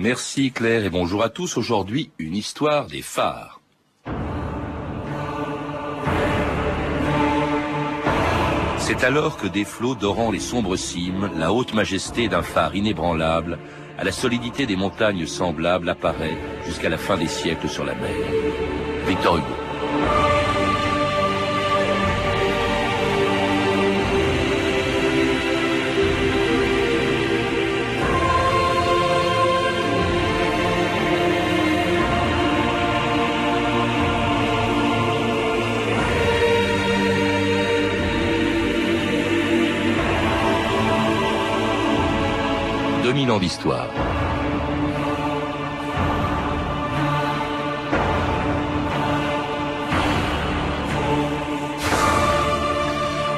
Merci Claire et bonjour à tous. Aujourd'hui, une histoire des phares. C'est alors que des flots dorant les sombres cimes, la haute majesté d'un phare inébranlable, à la solidité des montagnes semblables, apparaît jusqu'à la fin des siècles sur la mer. Victor Hugo. Ans d'histoire.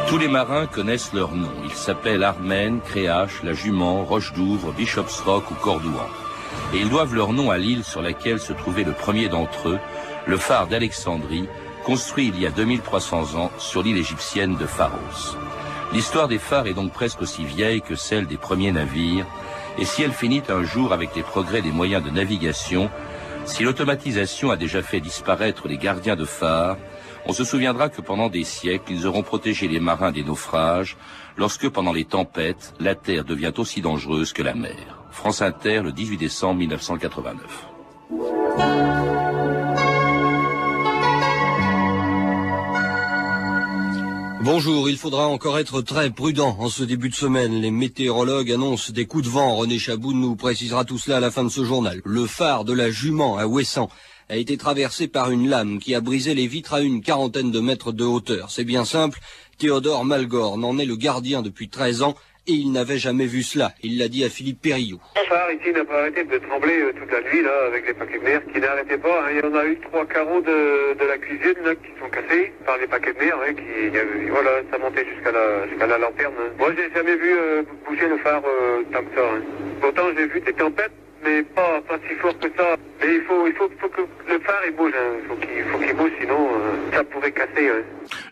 Tous les marins connaissent leurs noms. Ils s'appellent Armen, Créache, La Jument, Roche d'Ouvre, Bishop's Rock ou Cordouan. Et ils doivent leur nom à l'île sur laquelle se trouvait le premier d'entre eux, le phare d'Alexandrie, construit il y a 2300 ans sur l'île égyptienne de Pharos. L'histoire des phares est donc presque aussi vieille que celle des premiers navires. Et si elle finit un jour avec les progrès des moyens de navigation, si l'automatisation a déjà fait disparaître les gardiens de phares, on se souviendra que pendant des siècles, ils auront protégé les marins des naufrages, lorsque pendant les tempêtes, la terre devient aussi dangereuse que la mer. France Inter, le 18 décembre 1989. Bonjour, il faudra encore être très prudent en ce début de semaine. Les météorologues annoncent des coups de vent. René Chaboun nous précisera tout cela à la fin de ce journal. Le phare de la Jument à Ouessant a été traversé par une lame qui a brisé les vitres à une quarantaine de mètres de hauteur. C'est bien simple, Théodore Malgorn en est le gardien depuis 13 ans et il n'avait jamais vu cela. Il l'a dit à Philippe Périllot. Le phare ici n'a pas arrêté de trembler toute la nuit là avec les paquets de mer qui n'arrêtaient pas. Il y en a eu 3 carreaux de la cuisine là, qui sont cassés par les paquets de mer. Voilà, ça montait jusqu'à la lanterne. Moi j'ai jamais vu bouger le phare tant que ça. Pourtant j'ai vu des tempêtes, mais pas si fort que ça. Mais il faut que le phare il bouge. Il faut qu'il bouge, sinon ça pourrait casser.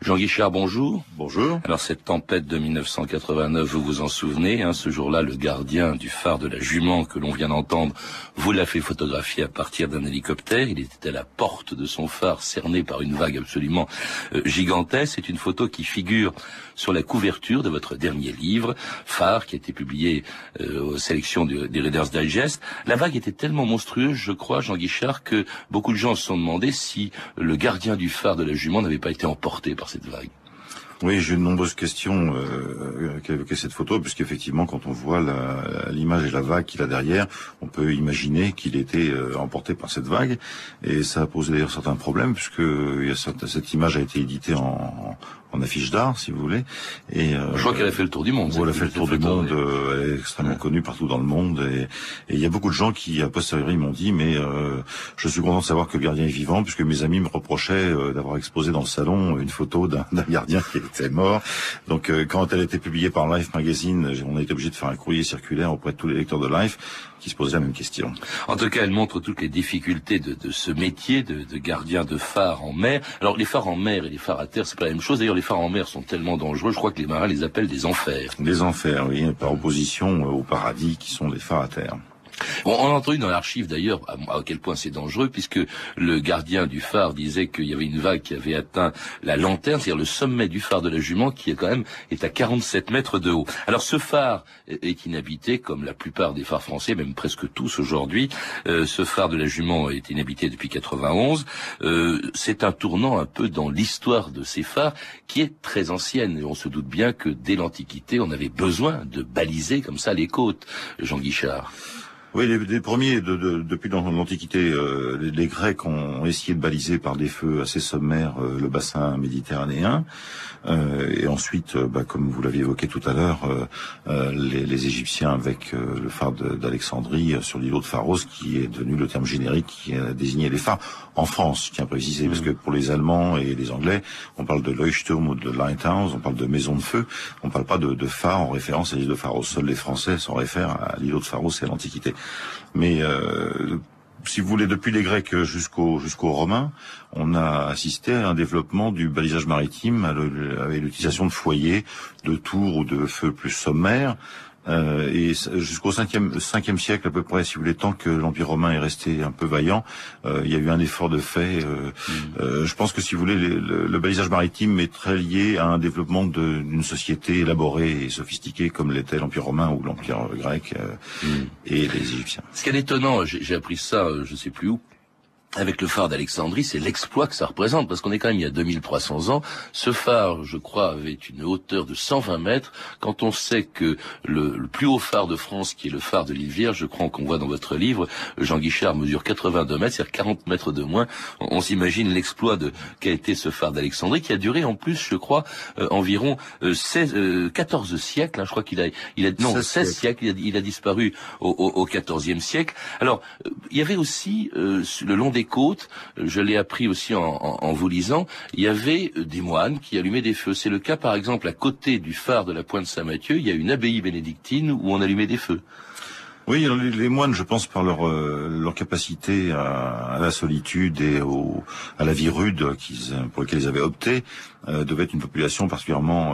Jean Guichard, bonjour. Bonjour. Alors cette tempête de 1989, vous vous en souvenez, ce jour-là, le gardien du phare de la Jument que l'on vient d'entendre, vous l'a fait photographier à partir d'un hélicoptère. Il était à la porte de son phare, cerné par une vague absolument gigantesque. C'est une photo qui figure sur la couverture de votre dernier livre, Phare, qui a été publié aux sélections des Reader's Digest. La vague était tellement monstrueuse, je crois, Jean Guichard, que beaucoup de gens se sont demandé si le gardien du phare de la Jument n'avait pas été emporté par cette vague. Oui, j'ai eu de nombreuses questions qui évoquaient cette photo, puisqu'effectivement, quand on voit l'image et la vague qu'il a derrière, on peut imaginer qu'il était emporté par cette vague. Et ça a posé d'ailleurs certains problèmes, puisque cette image a été éditée en affiche d'art, si vous voulez. Et je crois qu'elle a fait le tour du monde. Elle a fait le tour du monde. Elle est extrêmement connue partout dans le monde. Et il y a beaucoup de gens qui, a posteriori, m'ont dit, mais je suis content de savoir que le gardien est vivant, puisque mes amis me reprochaient d'avoir exposé dans le salon une photo d'un gardien qui était mort. Donc quand elle a été publiée par Life Magazine, on a été obligé de faire un courrier circulaire auprès de tous les lecteurs de Life qui se posaient la même question. En tout cas, elle montre toutes les difficultés de ce métier de gardien de phare en mer. Alors les phares en mer et les phares à terre, c'est pas la même chose. D'ailleurs, les phares en mer sont tellement dangereux, je crois que les marins les appellent des enfers. Des enfers, oui, par opposition au paradis qui sont les phares à terre. On a entendu dans l'archive d'ailleurs à quel point c'est dangereux, puisque le gardien du phare disait qu'il y avait une vague qui avait atteint la lanterne, c'est-à-dire le sommet du phare de la Jument, qui est à 47 mètres de haut. Alors ce phare est inhabité, comme la plupart des phares français, même presque tous aujourd'hui. Ce phare de la Jument est inhabité depuis 91. C'est un tournant un peu dans l'histoire de ces phares, qui est très ancienne. Et on se doute bien que dès l'Antiquité, on avait besoin de baliser comme ça les côtes. Jean Guichard. Oui, les premiers, depuis l'Antiquité, les Grecs ont essayé de baliser par des feux assez sommaires le bassin méditerranéen. Et ensuite, comme vous l'aviez évoqué tout à l'heure, les Égyptiens avec le phare d'Alexandrie sur l'îlot de Pharos, qui est devenu le terme générique qui a désigné les phares en France, je tiens à préciser, parce que pour les Allemands et les Anglais, on parle de Leuchtturm ou de Lighthouse, on parle de maison de feu, on parle pas de phare en référence à l'île de Pharos. Seuls les Français s'en réfèrent à l'îlot de Pharos et à l'Antiquité. Mais si vous voulez, depuis les Grecs jusqu'aux Romains, on a assisté à un développement du balisage maritime avec l'utilisation de foyers, de tours ou de feux plus sommaires. Et jusqu'au 5e siècle à peu près, si vous voulez, tant que l'Empire romain est resté un peu vaillant, il y a eu un effort de fait. Je pense que si vous voulez, le balisage maritime est très lié à un développement d'une société élaborée et sophistiquée comme l'était l'Empire romain ou l'Empire grec et les Égyptiens. Ce qui est étonnant, j'ai appris ça, je sais plus où, avec le phare d'Alexandrie, c'est l'exploit que ça représente, parce qu'on est quand même il y a 2300 ans. Ce phare, je crois, avait une hauteur de 120 mètres. Quand on sait que le plus haut phare de France, qui est le phare de l'île Vierge, je crois qu'on voit dans votre livre, Jean Guichard mesure 82 mètres, c'est-à-dire 40 mètres de moins. On s'imagine l'exploit qu'a été ce phare d'Alexandrie, qui a duré en plus, je crois, environ 14 siècles. Hein, je crois qu'il a 16 siècles. Il a disparu au 14e siècle. Alors, il y avait aussi le long des côtes, je l'ai appris aussi en vous lisant, il y avait des moines qui allumaient des feux. C'est le cas, par exemple, à côté du phare de la Pointe Saint-Mathieu, il y a une abbaye bénédictine où on allumait des feux. Oui, les moines, je pense, par leur capacité à la solitude et à la vie rude pour laquelle ils avaient opté, devait être une population particulièrement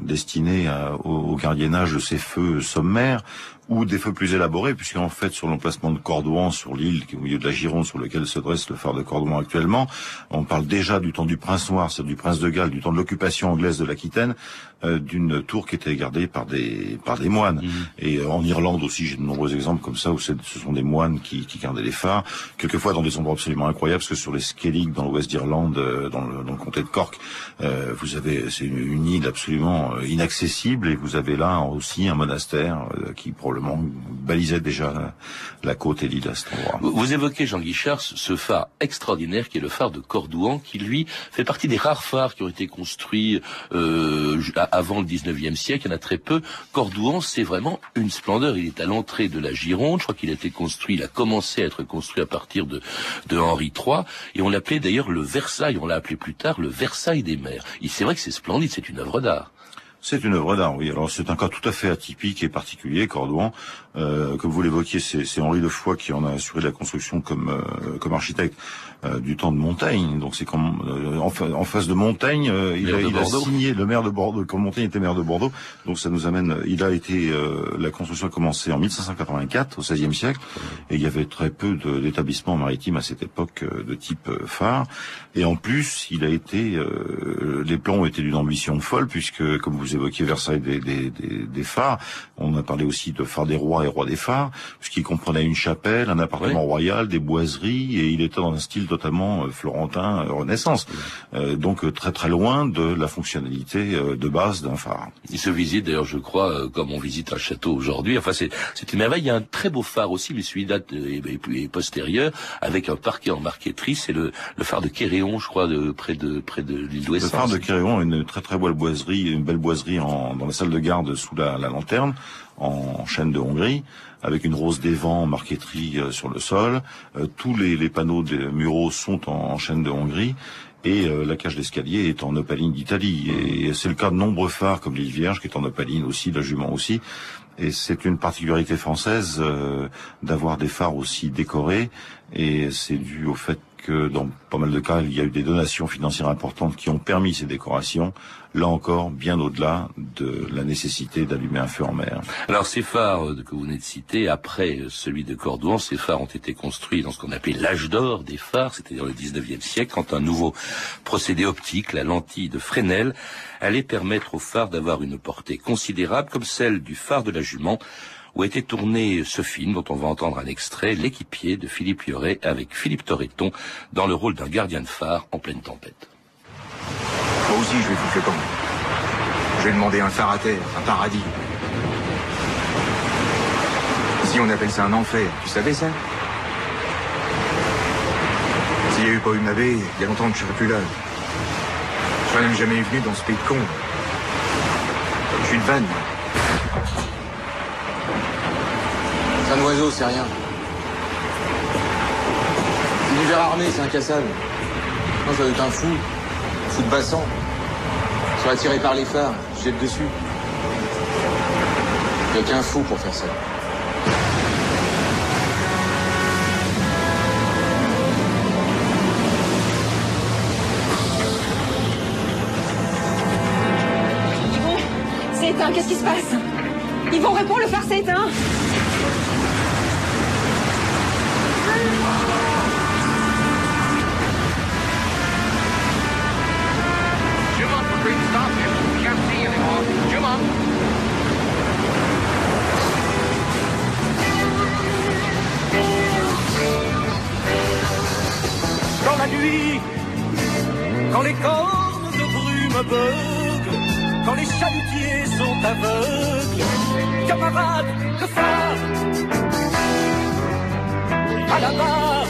destinée au gardiennage de ces feux sommaires ou des feux plus élaborés, puisqu'en fait, sur l'emplacement de Cordouan, sur l'île, qui est au milieu de la Gironde, sur lequel se dresse le phare de Cordouan actuellement, on parle déjà du temps du prince noir, c'est-à-dire du prince de Galles, du temps de l'occupation anglaise de l'Aquitaine, d'une tour qui était gardée par des moines. Et en Irlande aussi, j'ai de nombreux exemples comme ça, où ce sont des moines qui gardaient les phares, quelquefois dans des endroits absolument incroyables, parce que sur les Skellig, dans l'ouest d'Irlande, dans le comté de Cork, c'est une île absolument inaccessible, et vous avez là aussi un monastère qui probablement balisait déjà la côte et l'île à cet endroit. Vous évoquez, Jean Guichard, ce phare extraordinaire qui est le phare de Cordouan, qui lui fait partie des rares phares qui ont été construits avant le 19e siècle. Il y en a très peu. Cordouan, c'est vraiment une splendeur. Il est à l'entrée de la Gironde. Je crois qu'il a commencé à être construit à partir de Henri III. Et on l'appelait d'ailleurs le Versailles. On l'a appelé plus tard le Versailles des mers. C'est vrai que c'est splendide. C'est une œuvre d'art. C'est une œuvre d'art, oui. Alors c'est un cas tout à fait atypique et particulier, Cordouan. Comme vous l'évoquiez, c'est Henri de Foix qui en a assuré la construction comme architecte du temps de Montaigne. Donc c'est comme en face de Montaigne, il a signé le maire de Bordeaux. Comme Montaigne était maire de Bordeaux, donc ça nous amène. La construction a commencé en 1584, au XVIe siècle, et il y avait très peu d'établissements maritimes à cette époque de type phare. Et en plus, les plans ont été d'une ambition folle, puisque comme vous évoquiez Versailles des phares, on a parlé aussi de phare des rois et roi des phares, puisqu'il comprenait une chapelle, un appartement royal, des boiseries, et il était dans un style totalement florentin, Renaissance. Donc très très loin de la fonctionnalité de base d'un phare. Il se visite d'ailleurs, je crois, comme on visite un château aujourd'hui. Enfin, c'est une merveille. Il y a un très beau phare aussi, mais celui date est postérieur, avec un parquet en marqueterie. C'est le phare de Quéréon, je crois, près de l'île d'Ouessant. Le phare de Quéréon a une très très belle boiserie, dans la salle de garde sous la lanterne, en chêne de Hongrie, avec une rose des vents en marqueterie sur le sol. Tous les panneaux des muraux sont en chêne de Hongrie. Et la cage d'escalier est en opaline d'Italie. Et c'est le cas de nombreux phares, comme l'île Vierge, qui est en opaline aussi, la Jument aussi. Et c'est une particularité française d'avoir des phares aussi décorés. Et c'est dû au fait que dans pas mal de cas, il y a eu des donations financières importantes qui ont permis ces décorations, là encore, bien au-delà de la nécessité d'allumer un feu en mer. Alors ces phares que vous venez de citer, après celui de Cordouan, ces phares ont été construits dans ce qu'on appelait l'âge d'or des phares, c'est-à-dire le 19e siècle, quand un nouveau procédé optique, la lentille de Fresnel, allait permettre aux phares d'avoir une portée considérable, comme celle du phare de la Jument, où a été tourné ce film dont on va entendre un extrait, L'équipier de Philippe Lioré, avec Philippe Torreton dans le rôle d'un gardien de phare en pleine tempête. Moi aussi, je vais foutre le camp. Je vais demander un phare à terre, un paradis. Ici, on appelle ça un enfer. Tu savais ça? S'il n'y a eu pas eu ma baie, il y a longtemps que je serais plus là. Je serais même jamais venu dans ce pays de cons. Je suis de Vannes. C'est un oiseau, c'est rien. L'univers armé, c'est incassable. Non, ça doit être un fou de bassan. Je serais attiré par les phares, je jette dessus. Il n'y a qu'un fou pour faire ça. C'est éteint, qu'est-ce qui se passe? Ils vont répondre, le phare s'est éteint. Dans la nuit, quand les cornes de brume beuglent, quand les chalutiers sont aveugles, camarades de phare, à la barre,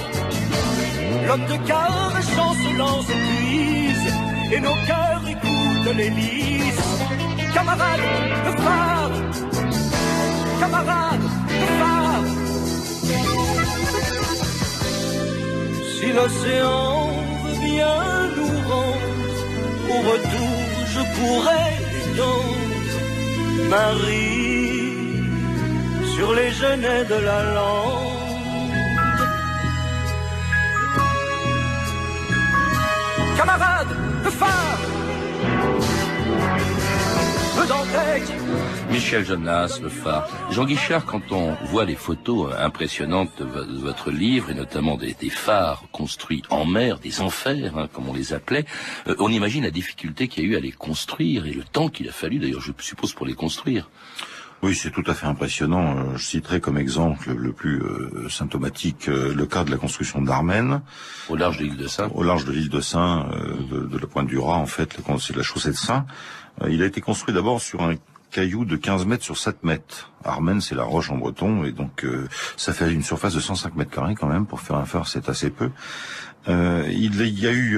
l'homme de quart chancelant se puise, et nos cœurs écoutent l'hélice. Camarades de phare, camarades de phare. Si l'océan veut bien nous rendre, au retour je pourrais l'étendre, Marie, sur les genêts de la lande. Camarades de phare, peu d'entête. Michel Jonas, Le Phare. Jean Guichard, quand on voit les photos impressionnantes de votre livre, et notamment des phares construits en mer, des enfers, comme on les appelait, on imagine la difficulté qu'il y a eu à les construire, et le temps qu'il a fallu, d'ailleurs, je suppose, pour les construire. Oui, c'est tout à fait impressionnant. Je citerai comme exemple le plus symptomatique le cas de la construction d'Armen. Au large de l'île de Saint. Au large de l'île de Saint, de la Pointe du Raz, en fait, c'est la chaussée de Saint. Il a été construit d'abord sur un caillou de 15 mètres sur 7 mètres. Armen, c'est la roche en breton, et donc ça fait une surface de 105 mètres carrés quand même. Pour faire un phare, c'est assez peu. Il y a eu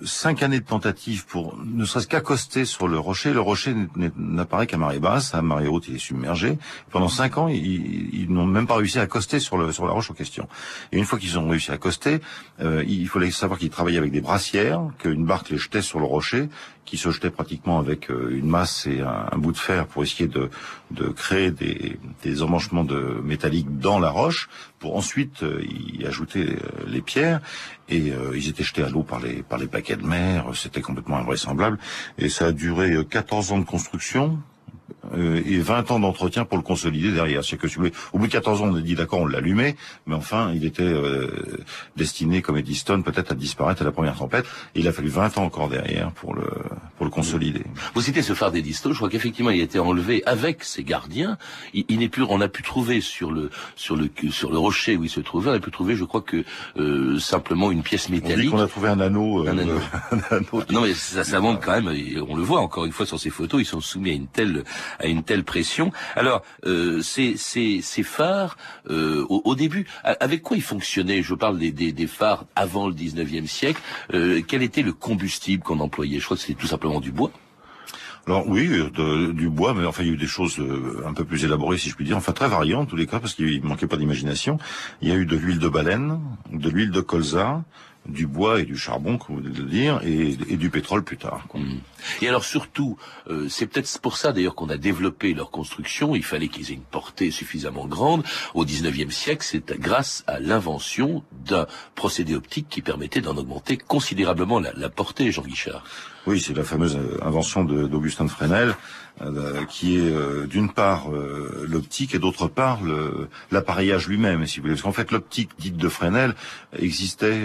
5 années de tentatives pour ne serait-ce qu'accoster sur le rocher. Le rocher n'apparaît qu'à marée basse, à marée haute il est submergé. Pendant 5 ans, ils n'ont même pas réussi à accoster sur la roche en question. Et une fois qu'ils ont réussi à accoster, il fallait savoir qu'ils travaillaient avec des brassières, qu'une barque les jetait sur le rocher, qui se jetait pratiquement avec une masse et un bout de fer pour essayer de créer des emmanchements métalliques dans la roche, pour ensuite y ajouter les pierres. Et ils étaient jetés à l'eau par les paquets de mer. C'était complètement invraisemblable. Et ça a duré 14 ans de construction et 20 ans d'entretien pour le consolider derrière. C'est que si vous voulez, au bout de 14 ans, on a dit d'accord, on l'allumait, mais enfin, il était destiné, comme Eddystone, peut-être à disparaître à la première tempête. Et il a fallu 20 ans encore derrière pour le consolider. Vous citez ce phare d'Eddystone, je crois qu'effectivement, il a été enlevé avec ses gardiens. Il n'est plus, on a pu trouver sur le rocher où il se trouvait, on a pu trouver, je crois que simplement une pièce métallique. On dit qu'on a trouvé un anneau. Un anneau. Non, mais ça montre quand même. On le voit encore une fois sur ces photos. Ils sont soumis à une telle pression. Alors, ces phares, au début, avec quoi ils fonctionnaient? Je parle des phares avant le 19e siècle. Quel était le combustible qu'on employait? Je crois que c'était tout simplement du bois. Alors oui, du bois, mais enfin il y a eu des choses un peu plus élaborées, si je puis dire, enfin très variées en tous les cas, parce qu'il manquait pas d'imagination. Il y a eu de l'huile de baleine, de l'huile de colza, du bois et du charbon, comme vous venez de le dire, et du pétrole plus tard. Quoi. Et alors surtout, c'est peut-être pour ça d'ailleurs qu'on a développé leur construction. Il fallait qu'ils aient une portée suffisamment grande. Au 19e siècle, c'est grâce à l'invention d'un procédé optique qui permettait d'en augmenter considérablement la portée, Jean Guichard. Oui, c'est la fameuse invention d'Augustin de Fresnel, qui est d'une part l'optique et d'autre part l'appareillage lui-même, si vous voulez. Parce qu'en fait, l'optique dite de Fresnel existait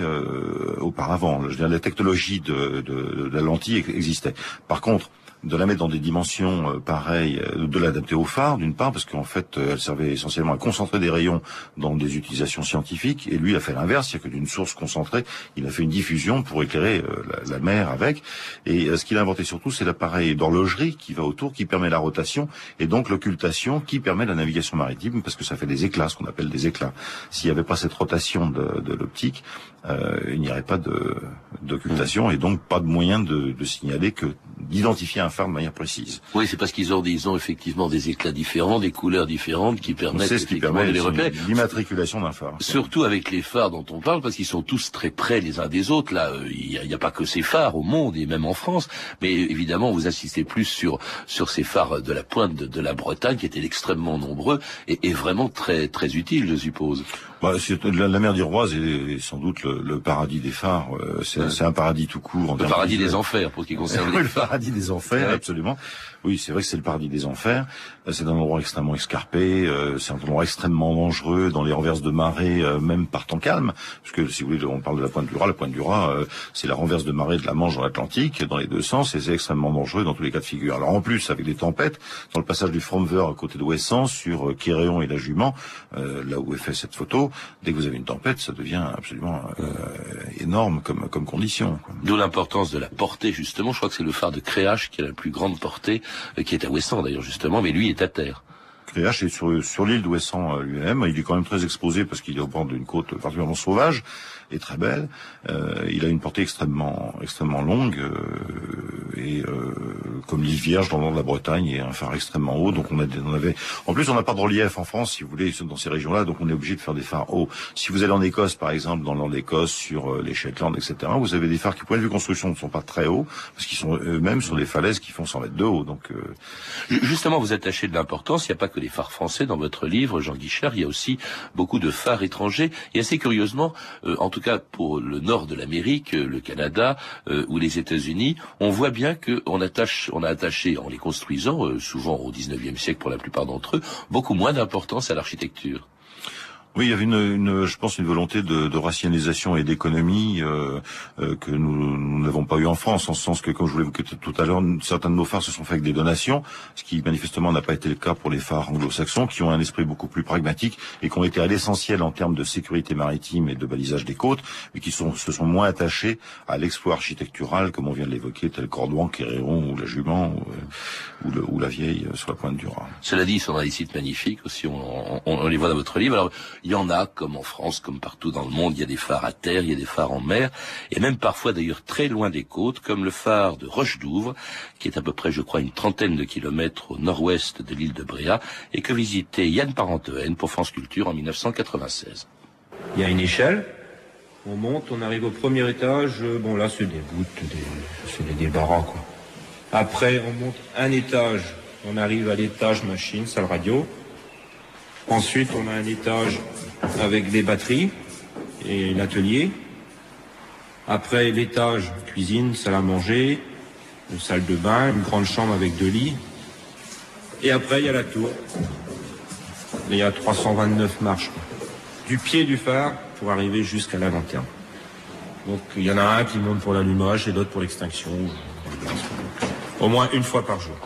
auparavant. Je veux dire, la technologie de la lentille existait. Par contre, de la mettre dans des dimensions pareilles, de l'adapter au phare, d'une part, parce qu'en fait, elle servait essentiellement à concentrer des rayons dans des utilisations scientifiques, et lui a fait l'inverse, c'est-à-dire que d'une source concentrée, il a fait une diffusion pour éclairer la mer avec, et ce qu'il a inventé surtout, c'est l'appareil d'horlogerie qui va autour, qui permet la rotation, et donc l'occultation, qui permet la navigation maritime, parce que ça fait des éclats, ce qu'on appelle des éclats. S'il n'y avait pas cette rotation de l'optique, il n'y aurait pas d'occultation, et donc pas de moyen de signaler d'identifier un phare de manière précise. Oui, c'est parce qu'ils ont effectivement des éclats différents, des couleurs différentes qui permettent c'est ce qui permet de les repérer. L'immatriculation d'un phare. Surtout avec les phares dont on parle, parce qu'ils sont tous très près les uns des autres. Là, il n'y a pas que ces phares au monde et même en France, mais évidemment, vous insistez plus sur ces phares de la pointe de la Bretagne qui étaient extrêmement nombreux et vraiment très très utiles, je suppose. La mer d'Iroise est sans doute le paradis des phares. C'est un paradis tout court. Le paradis des enfers, pour ce qui concerne les phares. Le paradis des enfers. enfers, absolument. Oui, c'est vrai que c'est le paradis des enfers. C'est un endroit extrêmement escarpé, c'est un endroit extrêmement dangereux dans les renverses de marée, même par temps calme, puisque si vous voulez, on parle de la Pointe du Raz. La Pointe du Raz, c'est la renverse de marée de la Manche dans l'Atlantique, dans les deux sens, et c'est extrêmement dangereux dans tous les cas de figure. Alors en plus, avec des tempêtes, dans le passage du Fromveur à côté de Ouessant, sur Quéréon et la Jument, là où est fait cette photo, dès que vous avez une tempête, ça devient absolument énorme comme condition, quoi. D'où l'importance de la portée, justement. Je crois que c'est le phare de Créache qui a la plus grande portée, qui est à Ouessant d'ailleurs, justement, mais lui est à terre. Créache est sur l'île d'Ouessant lui-même. Il est quand même très exposé parce qu'il est au bord d'une côte particulièrement sauvage et très belle. Il a une portée extrêmement longue et comme l'île Vierge dans le nord de la Bretagne et un phare extrêmement haut. Donc en plus on n'a pas de relief en France, si vous voulez, dans ces régions-là. Donc on est obligé de faire des phares hauts. Si vous allez en Écosse, par exemple, dans le nord de l'Écosse, sur les Shetland, etc., vous avez des phares qui, point de vue construction, ne sont pas très hauts parce qu'ils sont eux-mêmes sur des falaises qui font 100 mètres de haut. Donc justement, vous attachez de l'importance. Il n'y a pas que les phares français dans votre livre, Jean Guichard. Il y a aussi beaucoup de phares étrangers. Et assez curieusement, en tout cas pour le nord de l'Amérique, le Canada ou les États-Unis, on voit bien qu'on a attaché, en les construisant, souvent au XIXe siècle pour la plupart d'entre eux, beaucoup moins d'importance à l'architecture. Oui, il y avait je pense, une volonté de rationalisation et d'économie que nous n'avons pas eu en France, en ce sens que, comme je vous l'évoquais tout à l'heure, certains de nos phares se sont faits avec des donations, ce qui manifestement n'a pas été le cas pour les phares anglo-saxons, qui ont un esprit beaucoup plus pragmatique et qui ont été à l'essentiel en termes de sécurité maritime et de balisage des côtes, mais qui se sont moins attachés à l'exploit architectural, comme on vient de l'évoquer, tel Cordouan, Quéréon ou la Jument ou la Vieille sur la Pointe du Raz. Cela dit, ils sont dans des sites magnifiques aussi, on les voit dans votre livre. Alors, il y en a, comme en France, comme partout dans le monde, il y a des phares à terre, il y a des phares en mer, et même parfois d'ailleurs très loin des côtes, comme le phare de Roche-d'Ouvre, qui est à peu près, je crois, une trentaine de kilomètres au nord-ouest de l'île de Bréhat, et que visitait Yann Parentehen pour France Culture en 1996. Il y a une échelle, on monte, on arrive au premier étage, bon là c'est des voûtes, c'est des débarras quoi. Après on monte un étage, on arrive à l'étage machine, salle radio. Ensuite, on a un étage avec des batteries et l'atelier. Après, l'étage cuisine, salle à manger, une salle de bain, une grande chambre avec 2 lits. Et après, il y a la tour. Il y a 329 marches, quoi. Du pied du phare pour arriver jusqu'à la lanterne. Donc, il y en a un qui monte pour l'allumage et l'autre pour l'extinction. Au moins une fois par jour.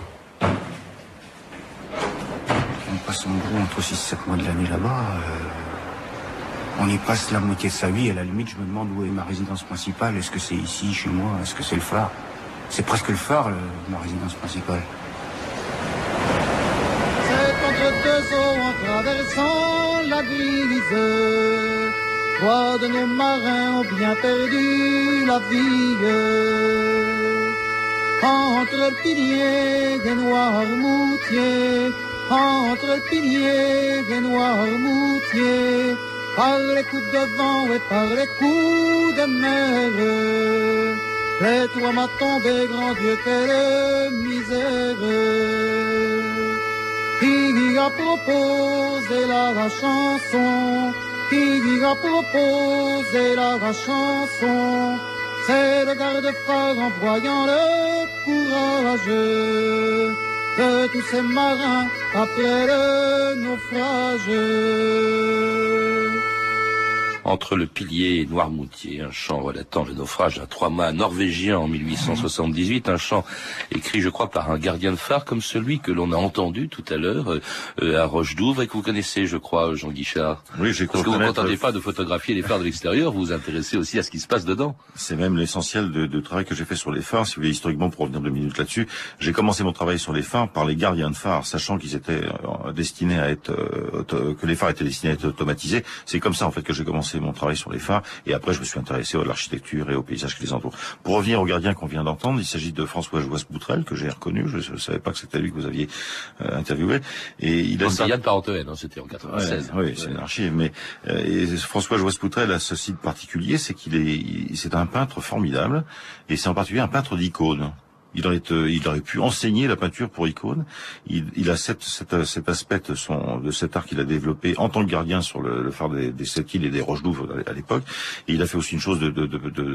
On passe en gros entre 6-7 mois de l'année là-bas. On y passe la moitié de sa vie. À la limite, je me demande où est ma résidence principale. Est-ce que c'est ici, chez moi? Est-ce que c'est le phare? C'est presque le phare, ma résidence principale. C'est entre deux eaux en traversant la brise. 3 de nos marins ont bien perdu la vie. Entre le pilier des Noirmoutiers, entre le pilier des Noirmoutiers, par les coups de vent et par les coups de mer, les toits m'a tombé, grand Dieu, quelle misère. Qui a proposé la chanson, qui a proposé la chanson, c'est le garde-phare en voyant le courage de tous ces marins après le naufrage. Entre le pilier et Noirmoutier, un chant relatant le naufrage d'un 3-mâts norvégien en 1878, un chant écrit, je crois, par un gardien de phare comme celui que l'on a entendu tout à l'heure à Roche-d'Ouvre et que vous connaissez, je crois, Jean Guichard. Oui, j'ai Parce que vous ne vous contentez pas de photographier les phares de l'extérieur, vous vous intéressez aussi à ce qui se passe dedans. C'est même l'essentiel de travail que j'ai fait sur les phares. Si vous voulez, historiquement, pour revenir 2 minutes là-dessus, j'ai commencé mon travail sur les phares par les gardiens de phares, sachant qu'ils étaient destinés à être, que les phares étaient destinés à être automatisés. C'est comme ça, en fait, que j'ai commencé mon travail sur les phares, et après je me suis intéressé à l'architecture et au paysage qui les entoure. Pour revenir au gardien qu'on vient d'entendre, il s'agit de François Joas-Boutrel, que j'ai reconnu, je ne savais pas que c'était lui que vous aviez interviewé, et il a... C'est Yann Parentehen, c'était en 96. Oui, c'est une archive, mais et François Joas-Boutrel a ce site particulier, c'est c'est un peintre formidable, et c'est en particulier un peintre d'icônes. Il aurait pu enseigner la peinture pour icônes. Il a cet aspect de cet art qu'il a développé en tant que gardien sur le phare des 7 îles et des Roches-d'Ouvre à l'époque. Et il a fait aussi une chose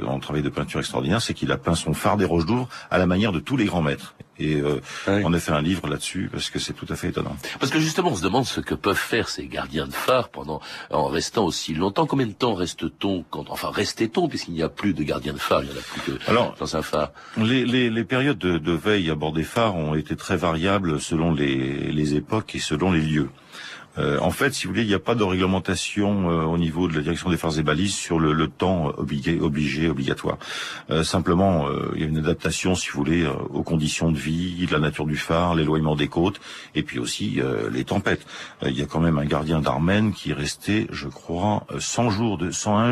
en travail de peinture extraordinaire, c'est qu'il a peint son phare des Roches-d'Ouvre à la manière de tous les grands maîtres. Et on a fait un livre là-dessus parce que c'est tout à fait étonnant. Parce que justement, on se demande ce que peuvent faire ces gardiens de phare en restant aussi longtemps. Combien de temps restait-on puisqu'il n'y a plus de gardiens de phare, il n'y en a plus que dans un phare. Les périodes de veille à bord des phares ont été très variables selon les époques et selon les lieux. En fait, si vous voulez, il n'y a pas de réglementation au niveau de la direction des phares et balises sur le temps obligatoire. Simplement, il y a une adaptation, si vous voulez, aux conditions de vie, de la nature du phare, l'éloignement des côtes, et puis aussi les tempêtes. Il y a quand même un gardien d'Armen qui est resté, je crois, 101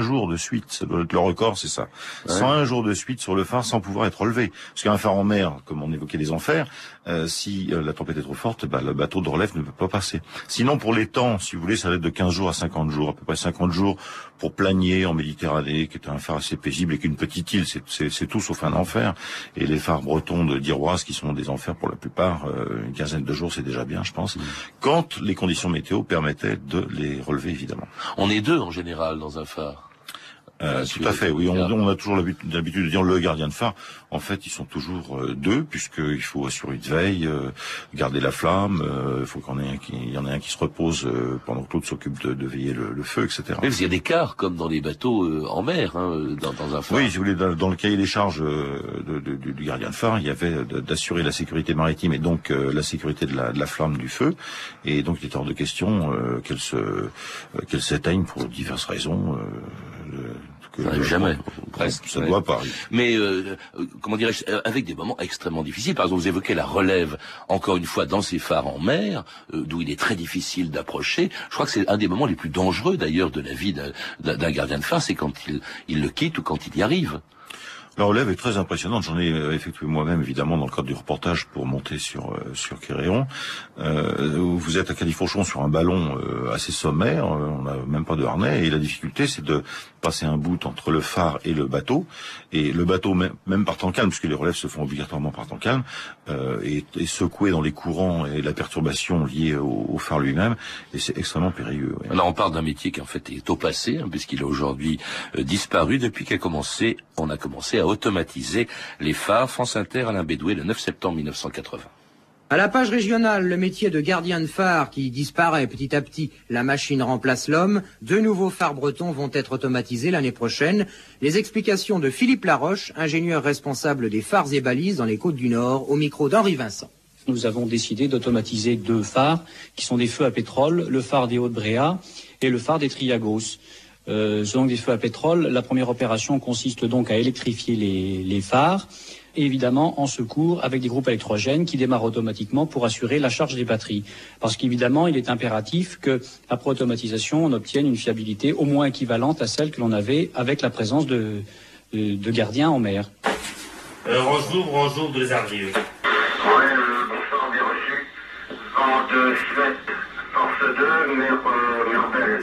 jours de suite. Ça doit être le record, c'est ça. Ouais. 101 jours de suite sur le phare sans pouvoir être relevé. Parce qu'un phare en mer, comme on évoquait les enfers, si la tempête est trop forte, le bateau de relève ne peut pas passer. Sinon, pour les temps, si vous voulez, ça va être de 15 jours à 50 jours, à peu près 50 jours pour Planier en Méditerranée, qui est un phare assez paisible et qu'une petite île, c'est tout sauf un enfer. Et les phares bretons d'Iroise, qui sont des enfers pour la plupart, une quinzaine de jours, c'est déjà bien, je pense, quand les conditions météo permettaient de les relever, évidemment. On est deux, en général, dans un phare. Tout à fait, oui. On a toujours l'habitude de dire le gardien de phare. En fait, ils sont toujours deux, puisqu'il faut assurer une veille, garder la flamme. Il faut qu'il y en ait un qui se repose pendant que l'autre s'occupe de veiller le feu, etc. Mais il y a des quarts, comme dans les bateaux en mer, dans un phare. Oui, si vous voulez, dans le cahier des charges du gardien de phare, il y avait d'assurer la sécurité maritime et donc la sécurité de la flamme du feu. Et donc, il était hors de question qu'elle s'éteigne pour diverses raisons. Jamais, presque. Ça doit pas arriver. Mais comment dirais-je, avec des moments extrêmement difficiles. Par exemple, vous évoquez la relève, encore une fois, dans ces phares en mer, d'où il est très difficile d'approcher. Je crois que c'est un des moments les plus dangereux, d'ailleurs, de la vie d'un gardien de phare, c'est quand il le quitte ou quand il y arrive. La relève est très impressionnante. J'en ai effectué moi-même, évidemment, dans le cadre du reportage pour monter sur Quéréon. Vous êtes à Califourchon sur un ballon assez sommaire. On n'a même pas de harnais. Et la difficulté, c'est de passer un bout entre le phare et le bateau. Et le bateau, même par temps calme, puisque les relèves se font obligatoirement par temps calme, est secoué dans les courants et la perturbation liée au phare lui-même. Et c'est extrêmement périlleux. Oui. Alors on parle d'un métier qui en fait est au passé, puisqu'il a aujourd'hui disparu depuis on a commencé à automatiser les phares. France Inter, Alain Bédoué, le 9 septembre 1980. À la page régionale, le métier de gardien de phare qui disparaît petit à petit. La machine remplace l'homme. 2 nouveaux phares bretons vont être automatisés l'année prochaine. Les explications de Philippe Laroche, ingénieur responsable des phares et balises dans les Côtes du Nord, au micro d'Henri Vincent. Nous avons décidé d'automatiser 2 phares qui sont des feux à pétrole, le phare des Hauts-de-Bréa et le phare des Triagos. Ce sont des feux à pétrole. La première opération consiste donc à électrifier les phares et évidemment en secours avec des groupes électrogènes qui démarrent automatiquement pour assurer la charge des batteries. Parce qu'évidemment, il est impératif qu'après automatisation, on obtienne une fiabilité au moins équivalente à celle que l'on avait avec la présence de gardiens en mer. Bonjour de les arriver. Ouais, bonsoir, bien reçu. En de Suède, force 2, Mirbel.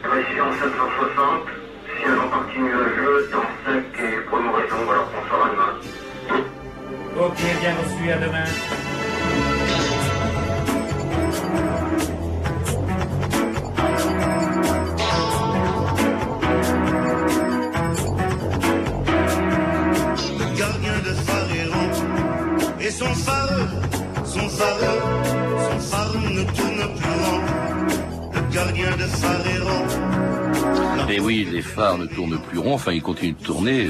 Pression 760, si un parti nuageux, temps sec et prolongation, alors bonsoir à demain. Ok, bien reçu, à demain. Le gardien de phare errant et son phare ne tourne plus rond. Le gardien de phare errant. Et oui, les phares ne tournent plus rond, enfin ils continuent de tourner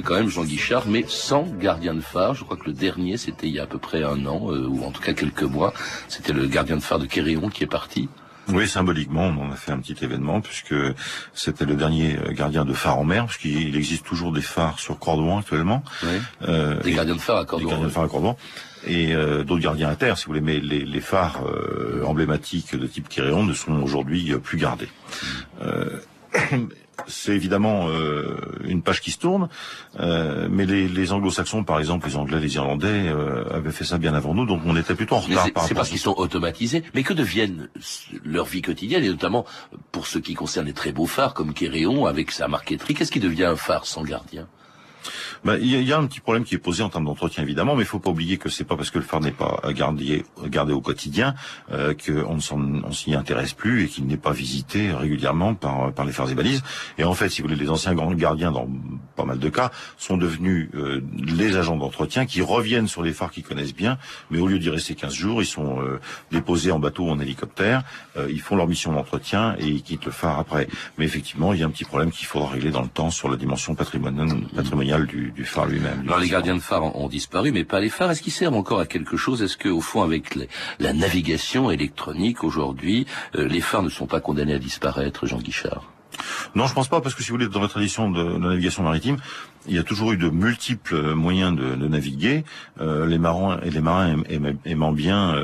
quand même, Jean Guichard, mais sans gardien de phare. Je crois que le dernier, c'était il y a à peu près 1 an, ou en tout cas quelques mois, c'était le gardien de phare de Quéréon qui est parti. Oui, symboliquement, on en a fait un petit événement, puisque c'était le dernier gardien de phare en mer, puisqu'il existe toujours des phares sur Cordouan actuellement. Oui. Des gardiens de phare à Cordouan. Des gardiens de phare à Cordouan. Et d'autres gardiens à terre, si vous voulez, mais les phares emblématiques de type Quéréon ne sont aujourd'hui plus gardés. C'est évidemment une page qui se tourne, mais les anglo-saxons, par exemple, les anglais, les irlandais, avaient fait ça bien avant nous, donc on était plutôt en retard. C'est parce qu'ils sont automatisés. Mais que deviennent leur vie quotidienne, et notamment pour ce qui concerne les très beaux phares comme Quéréon, avec sa marqueterie, qu'est-ce qui devient un phare sans gardien ? Il y a un petit problème qui est posé en termes d'entretien, évidemment, mais il faut pas oublier que c'est pas parce que le phare n'est pas gardé au quotidien qu'on on s'y intéresse plus et qu'il n'est pas visité régulièrement par les phares et balises. Et en fait, si vous voulez, les anciens grands gardiens dans pas mal de cas, sont devenus les agents d'entretien qui reviennent sur les phares qu'ils connaissent bien, mais au lieu d'y rester 15 jours, ils sont déposés en bateau ou en hélicoptère, ils font leur mission d'entretien et ils quittent le phare après. Mais effectivement, il y a un petit problème qu'il faudra régler dans le temps sur la dimension patrimoniale du phare lui-même. Alors les gardiens de phare ont disparu, mais pas les phares. Est-ce qu'ils servent encore à quelque chose? Est-ce que, au fond, avec la navigation électronique aujourd'hui, les phares ne sont pas condamnés à disparaître, Jean Guichard? Non, je pense pas, parce que si vous voulez, dans la tradition de la navigation maritime, il y a toujours eu de multiples moyens de naviguer. Les marins aimant bien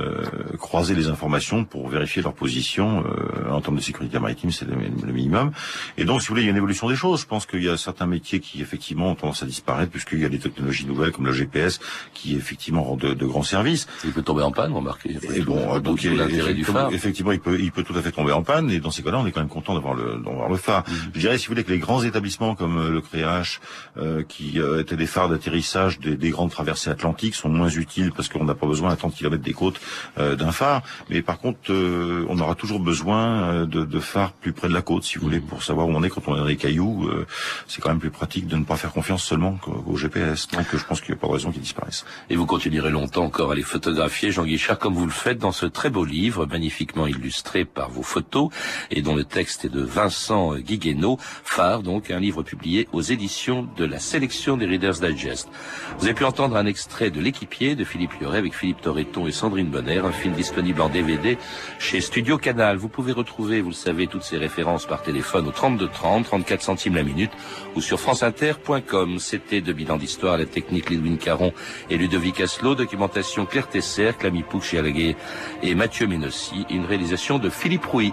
croiser les informations pour vérifier leur position en termes de sécurité maritime, c'est le minimum. Et donc, si vous voulez, il y a une évolution des choses. Je pense qu'il y a certains métiers qui, effectivement, ont tendance à disparaître, puisqu'il y a des technologies nouvelles comme le GPS qui, effectivement, rendent de grands services. Il peut tomber en panne, remarquez. Et bon, donc, l'intérêt du phare. Effectivement, il peut tout à fait tomber en panne, et dans ces cas-là, on est quand même content d'avoir le phare. Je dirais, si vous voulez, que les grands établissements comme le CREH, qui étaient des phares d'atterrissage des grandes traversées atlantiques, sont moins utiles parce qu'on n'a pas besoin à 30 km des côtes d'un phare. Mais par contre, on aura toujours besoin de phares plus près de la côte, si vous voulez, pour savoir où on est quand on est dans les cailloux. C'est quand même plus pratique de ne pas faire confiance seulement au GPS. Donc je pense qu'il n'y a pas de raison qu'ils disparaissent. Et vous continuerez longtemps encore à les photographier, Jean Guichard, comme vous le faites dans ce très beau livre, magnifiquement illustré par vos photos, et dont le texte est de Vincent Guiguenot, Phare, donc un livre publié aux éditions de la sélection des Reader's Digest. Vous avez pu entendre un extrait de L'Équipier de Philippe Lioré avec Philippe Torreton et Sandrine Bonner, un film disponible en DVD chez Studio Canal. Vous pouvez retrouver, vous le savez, toutes ces références par téléphone au 32 30, 34 centimes la minute ou sur franceinter.com. C'était De Bilan d'Histoire, la technique Lidwin Caron et Ludovic Asselot, documentation Claire Tesser, Clamy Pouch et Mathieu Ménossi, une réalisation de Philippe Rouy.